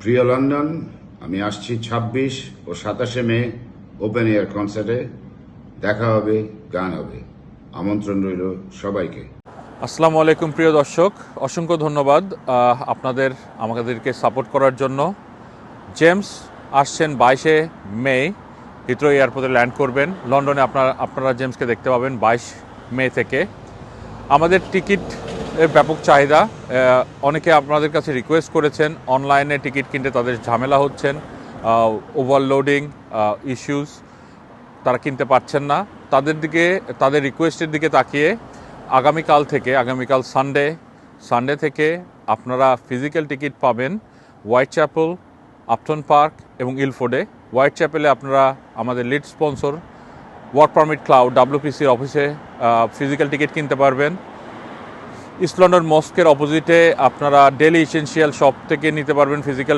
প্রিয় লন্ডন, আমি আসছি ২৬ ও ২৭ মে ওপেন এয়ার কনসার্টে। দেখা হবে, গান হবে। আমন্ত্রণ রইল সবাইকে। আসসালামু আলাইকুম প্রিয় দর্শক, অসংখ্য ধন্যবাদ আমাদেরকে সাপোর্ট করার জন্য। জেমস আসছেন ২২ মে, হিথ্রো এয়ারপোর্টে ল্যান্ড করবেন। লন্ডনে আপনারা জেমসকে দেখতে পাবেন ২২ মে থেকে। আমাদের টিকিটের ব্যাপক চাহিদা। অনেকে আপনাদের কাছে রিকোয়েস্ট করেছেন, অনলাইনে টিকিট কিনতে তাদের ঝামেলা হচ্ছেন, ওভারলোডিং ইস্যুস, তারা কিনতে পারছেন না। তাদের রিকোয়েস্টের দিকে তাকিয়ে আগামীকাল সানডে থেকে আপনারা ফিজিক্যাল টিকিট পাবেন হোয়াইট চ্যাপেল, আপটন পার্ক এবং ইলফোর্ডে। হোয়াইট চ্যাপেলে আপনারা আমাদের lead sponsor work permit cloud WPCর অফিসে ফিজিক্যাল টিকিট কিনতে পারবেন। ইস্ট লন্ডন মস্কের অপোজিটে আপনারা ডেলি ইসেনশিয়াল শপ থেকে নিতে পারবেন ফিজিক্যাল